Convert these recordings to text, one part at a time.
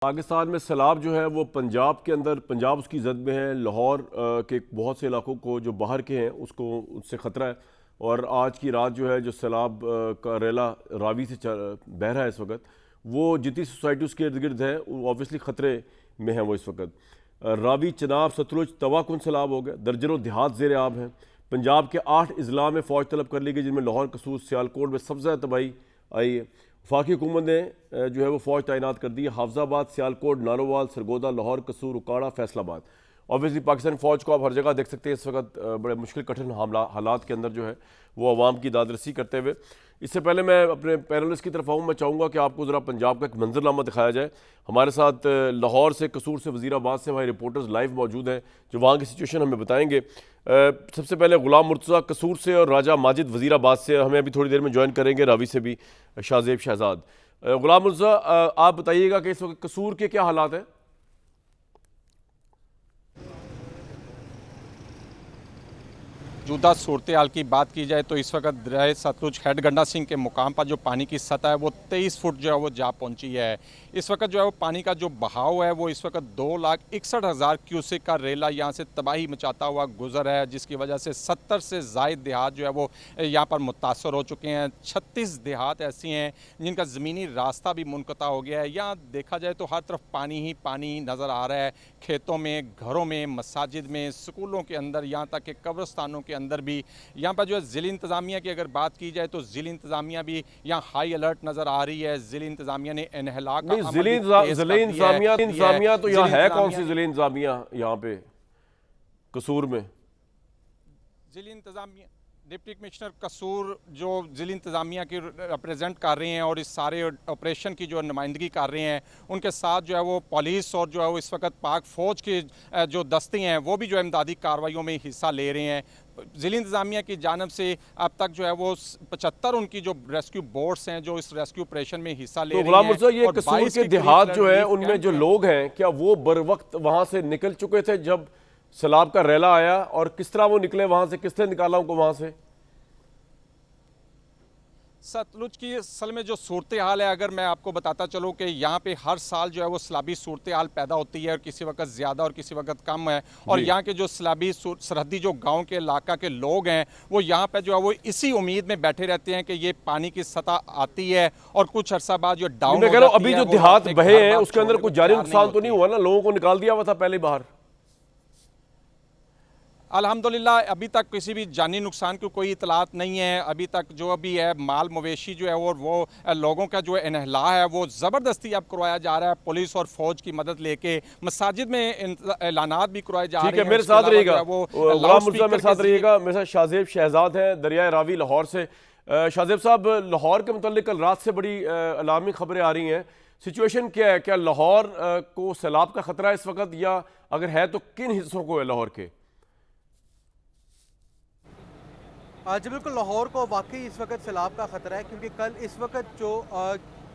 पाकिस्तान में सैलाब जो है वो पंजाब के अंदर, पंजाब उसकी जद में है। लाहौर के बहुत से इलाकों को जो बाहर के हैं उसको उससे ख़तरा है। और आज की रात जो है जो सैलाब का रेला रावी से बह रहा है इस वक्त, वो जितनी सोसाइटी उसके इर्द गिर्द है वो ऑब्वियसली ख़तरे में है। वो इस वक्त रावी, चनाब, सतलुज, तवाकुन सैलाब हो गया। दर्जनों देहात ज़ेर आब हैं। पंजाब के 8 अजला में फ़ौज तलब कर ली गई, जिनमें लाहौर, कसूर, सियालकोट में सबसे ज़्यादा तबाही आई है। वफाकी हुकूमत ने जो है वो फ़ौज तैनात कर दी है हाफजाबाद, सियालकोट, नारोवाल, सरगोदा, लाहौर, कसूर, उकाड़ा, फैसलाबाद। ऑब्वियसली पाकिस्तान फ़ौज को आप हर जगह देख सकते हैं इस वक्त बड़े मुश्किल कठिन हालात के अंदर जो है वो अवाम की दादरसी करते हुए। इससे पहले मैं अपने पैनलिस्ट की तरफ आऊँ, मैं चाहूँगा कि आपको ज़रा पंजाब का एक मंजरनामा दिखाया जाए। हमारे साथ लाहौर से, कसूर से, वज़ीराबाद से हमारे रिपोर्टर्स लाइव मौजूद हैं जो वहाँ की सिचुएशन हमें बताएंगे। सबसे पहले गुलाम मुर्तज़ा कसूर से और राजा माजिद वज़ीराबाद से हमें अभी थोड़ी देर में ज्वाइन करेंगे, रावी से भी शाहजेब शहजाद। गुलाम मुर्तज़ा, आप बताइएगा कि इस वक्त कसूर के क्या हालात हैं? मौजूदा सूरत हाल की बात की जाए तो इस वक्त दरिया सतलुज हेड गंडा सिंह के मुकाम पर जो पानी की सतह है वो 23 फुट जो है वो जा पहुंची है। इस वक्त जो है वो पानी का जो बहाव है वो इस वक्त 2,61,000 क्यूसेक का रेला यहाँ से तबाही मचाता हुआ गुजर है, जिसकी वजह से 70 से ज़ायद देहात जो है वो यहाँ पर मुतासर हो चुके हैं। 36 देहात ऐसी हैं जिनका ज़मीनी रास्ता भी मुनक़ता हो गया है। यहाँ देखा जाए तो हर तरफ पानी ही पानी नज़र आ रहा है, खेतों में, घरों में, मसाजिद में, स्कूलों के अंदर, यहाँ तक कि कब्रिस्तानों के अंदर भी। यहाँ पर जो है ज़िला इंतज़ामिया की अगर बात की जाए तो ज़िला इंतज़ामिया भी यहाँ हाई अलर्ट नज़र आ रही है। ज़िला इंतज़ामिया ने इन्हला का ज़िला इंतज़ामिया तो यहाँ है कौन सी ज़िला इंतज़ामिया यहाँ पे कसूर में? ज़िला इंतज़ामिया डिप्टी कमिश्नर कसूर जो ज़िला इंतज़ामिया की रिप्रेजेंट कर रहे हैं और इस सारे ऑपरेशन की जो नुमाइंदगी कर रहे हैं, उनके साथ जो है वो पुलिस और जो है वो इस वक्त पाक फ़ौज के जो दस्ते हैं वो भी जो है इमदादी कार्रवाइयों में हिस्सा ले रहे हैं। ज़िला इंतज़ामिया की जानब से अब तक जो है वो 75 उनकी जो रेस्क्यू बोट्स हैं जो इस रेस्क्यू ऑपरेशन में हिस्सा ले रही हैं। तो ये कसूर के देहात जो है उनमें जो लोग हैं, क्या वो बर वक्त वहाँ से निकल चुके थे जब सैलाब का रेला आया, और किस तरह वो निकले वहाँ से, किसने निकाला उनको वहाँ से? सतलुज की असल में जो सूरत हाल है, अगर मैं आपको बताता चलूँ कि यहाँ पे हर साल जो है वो सैलाबी सूरत हाल पैदा होती है और किसी वक्त ज़्यादा और किसी वक्त कम है। और यहाँ के जो सैलाबी सरहदी जो गांव के इलाका के लोग हैं वो यहाँ पे जो है वो इसी उम्मीद में बैठे रहते हैं कि ये पानी की सतह आती है और कुछ अर्सा बाद जो डाउन हो जाती है। अभी जो देहात बहे हैं उसके अंदर कुछ जानी नुकसान तो नहीं हुआ ना? लोगों को निकाल दिया हुआ था पहले बाहर? अल्हम्दुलिल्लाह अभी तक किसी भी जानी नुकसान की कोई इतलात नहीं है। अभी तक जो भी है माल मवेशी जो है और वो लोगों का जो इन्हला है वो ज़बरदस्ती अब करवाया जा रहा है। पुलिस और फौज की मदद लेके मसाजिद में ऐलानात भी करवाए जा रहे हैं। मेरे साथ रहिएगा, गुलाम मुर्तज़ा मेरे साथ रहिएगा। मेरे साथ शाहजेब शहजाद हैं दरिया रावी लाहौर से। शाहजेब साहब, लाहौर के मुतालिक कल रात से बड़ी अलार्मिंग खबरें आ रही हैं, सिचुएशन क्या है? क्या लाहौर को सैलाब का खतरा है इस वक्त, या अगर है तो किन हिस्सों को है लाहौर के? जी बिल्कुल, लाहौर को वाकई इस वक्त सैलाब का ख़तरा है, क्योंकि कल इस वक्त जो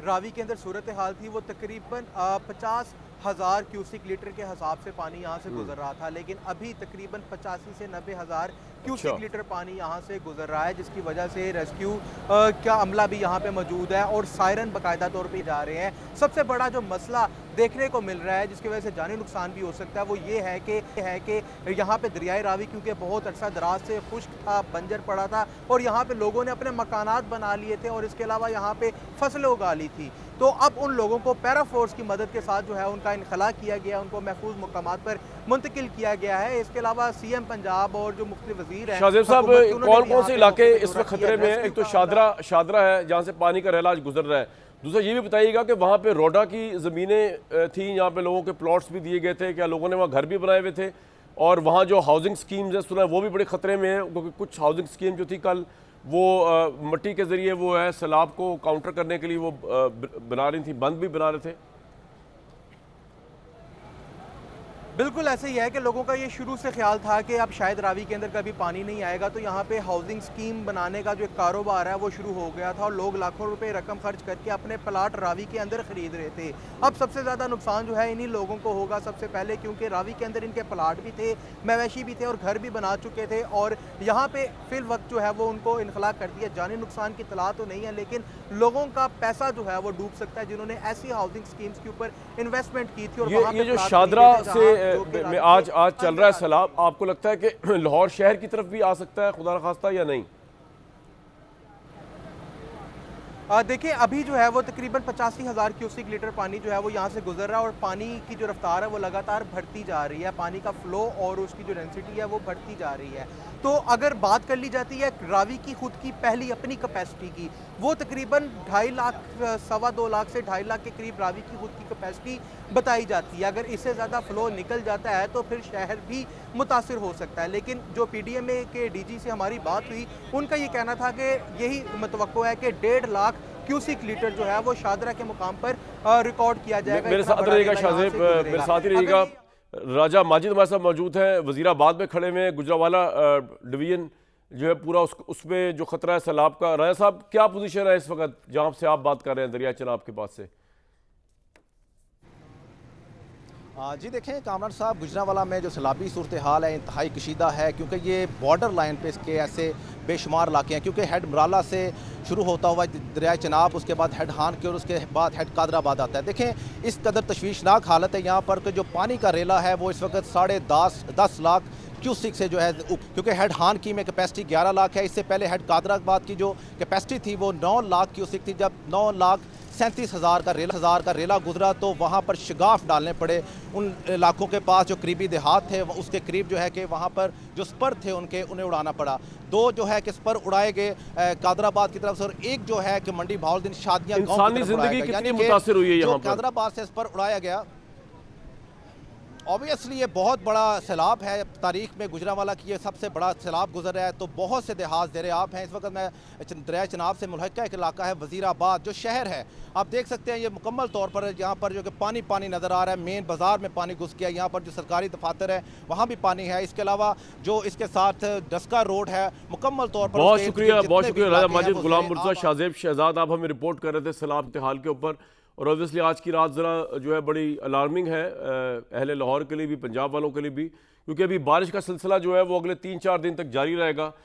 रावी के अंदर सूरत हाल थी वो तकरीबन 50,000 क्यूसिक लीटर के हिसाब से पानी यहाँ से गुजर रहा था, लेकिन अभी तकरीबन 85 से 90,000 क्यूसिक लीटर पानी यहाँ से गुजर रहा है, जिसकी वजह से रेस्क्यू का अमला भी यहाँ पे मौजूद है और सायरन बाकायदा तौर पे जा रहे हैं। सबसे बड़ा जो मसला देखने को मिल रहा है जिसकी वजह से जानी नुकसान भी हो सकता है वो ये है कि यहाँ पे दरियाई रावी क्योंकि बहुत अर्सा दराज से खुश्क था, बंजर पड़ा था और यहाँ पे लोगों ने अपने मकानात बना लिए थे और इसके अलावा यहाँ पे फसलें उगा ली थी। तो अब उन लोगों को पैरा फोर्स की मदद के साथ जो है उनका इनखला किया गया, उनको महफूज मुकामात पर मुंतकिल किया गया है। इसके अलावा सीएम पंजाब और जो मुख्तलिफ वजीर हैं, शाहजेब साहब, कौन कौन से इलाके इस वक्त खतरे में है? एक तो शादरा है जहाँ से पानी का रेला गुजर रहा है। दूसरा ये भी बताइएगा कि वहाँ पे रोडा की ज़मीनें थी, यहाँ पे लोगों के प्लॉट्स भी दिए गए थे, क्या लोगों ने वहाँ घर भी बनाए हुए थे? और वहाँ जो हाउसिंग स्कीम्स है सुना है वो भी बड़े ख़तरे में है, क्योंकि कुछ हाउसिंग स्कीम जो थी कल वो मिट्टी के ज़रिए वो है सैलाब को काउंटर करने के लिए वो बना रही थी, बंद भी बना रहे थे। बिल्कुल ऐसे ही है कि लोगों का ये शुरू से ख्याल था कि अब शायद रावी के अंदर कभी पानी नहीं आएगा, तो यहाँ पे हाउसिंग स्कीम बनाने का जो एक कारोबार है वो शुरू हो गया था और लोग लाखों रुपए रकम खर्च करके अपने प्लाट रावी के अंदर खरीद रहे थे। अब सबसे ज़्यादा नुकसान जो है इन्हीं लोगों को होगा सबसे पहले, क्योंकि रावी के अंदर इनके प्लाट भी थे, मवेशी भी थे और घर भी बना चुके थे और यहाँ पे फिल वक्त जो है वो उनको इनखला कर दिया। जानी नुकसान की इतला तो नहीं है, लेकिन लोगों का पैसा जो है वो डूब सकता है जिन्होंने ऐसी हाउसिंग स्कीम्स के ऊपर इन्वेस्टमेंट की थी। और वहाँ ये पे जो प्लाट शादरा खरीदे थे जहाँ जो कि से में रावी आज के चल रहा है अंदर सैलाब, आपको लगता है कि लाहौर शहर की तरफ भी आ सकता है खुदा न खास्ता या नहीं? देखिए अभी जो है वो तकरीबन 85,000 क्यूसिक लीटर पानी जो है वो यहाँ से गुजर रहा है और पानी की जो रफ्तार है वो लगातार बढ़ती जा रही है। पानी का फ्लो और उसकी जो डेंसिटी है वो बढ़ती जा रही है। तो अगर बात कर ली जाती है रावी की खुद की पहली अपनी कैपेसिटी की, वो तकरीबन 2.5 लाख, 2.25 लाख से 2.5 लाख के करीब रावी की खुद की कैपेसिटी बताई जाती है। अगर इससे ज़्यादा फ्लो निकल जाता है तो फिर शहर भी मुतासिर हो सकता है। लेकिन जो PDMA के DG से हमारी बात हुई, उनका ये कहना था कि यही मतवक्को है कि 1.5 लाख क्यूसिक लीटर जो है वो शादरा के मुकाम पर रिकॉर्ड किया जाएगा। मेरे इतना साथ बड़ा रहिएगा रेला यहाँ शाहजेब, से गुजरेगा। मेरे साथ ही अगर रहिएगा। ये- राजा माजिद हमारे साथ मौजूद हैं, वजीराबाद में खड़े हुए हैं। गुजरावाला डिवीजन जो है पूरा उसमें जो खतरा है सैलाब का। राजा साहब, क्या पोजीशन है इस वक्त जहां से आप बात कर रहे हैं दरिया चनाब के पास से? जी देखें कामरान साहब, गुजरांवाला में जो सैलाबी सूरत हाल है इंतहाई कशीदा है, क्योंकि ये बॉर्डर लाइन पे इसके ऐसे बेशुमार इलाके हैं। क्योंकि हेड मराला से शुरू होता हुआ दरिया चनाब, उसके बाद हेड हान के और उसके बाद हेड कादराबाद आता है। देखें इस कदर तशवीशनाक हालत है यहाँ पर कि जो पानी का रेला है वो इस वक्त 10.5 लाख क्यूसिक से जो है, क्योंकि हेड हान की में कैपेसिटी 11 लाख है। इससे पहले हेड कादराबाद की जो कैपेसिटी थी वो 9 लाख क्यूसिक थी। जब 9,37,000 का रेला गुजरा तो वहाँ पर शगाफ डालने पड़े उन इलाकों के पास जो करीबी देहात थे, उसके करीब जो है कि वहाँ पर जो स्पर थे उन्हें उड़ाना पड़ा। 2 जो है कि स्पर उड़ाए गए कादराबाद की तरफ से, और एक जो है कि मंडी बहाउद्दीन शादियाँ गाँव इंसानी की तरफ उड़ाया जिंदगी गया। कितनी यानी कि मुतासिर हुई है जो यहाँ पर? कादराबाद से स्पर उड़ाया गया, ऑब्वियसली ये बहुत बड़ा सैलाब है। तारीख में गुजरांवाला की ये सबसे बड़ा सैलाब गुजर रहा है। तो बहुत से देहात ज़ेरे आब हैं। इस वक्त मैं दरिया चनाब से मुल्हका एक इलाका है वज़ीराबाद जो शहर है, आप देख सकते हैं ये मुकम्मल तौर पर यहाँ पर जो कि पानी नज़र आ रहा है। मेन बाज़ार में पानी घुस गया। यहाँ पर जो सरकारी दफातर है वहाँ भी पानी है। इसके अलावा जो इसके साथ डस्का रोड है मुकम्मल तौर पर बहुत उसके शुक्रिया, जितने बहुत भी शुक्रिया राजा इलाके हैं माजिद। वो गुलाम ज़ेरे मुर्तज़ा, आब शाहजेब शहजाद, आप हमें रिपोर्ट कर रहे थे सैलाब के हाल के ऊपर। और ऑब्वियसली आज की रात ज़रा जो है बड़ी अलार्मिंग है अहले लाहौर के लिए भी, पंजाब वालों के लिए भी, क्योंकि अभी बारिश का सिलसिला जो है वो अगले 3-4 दिन तक जारी रहेगा।